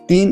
3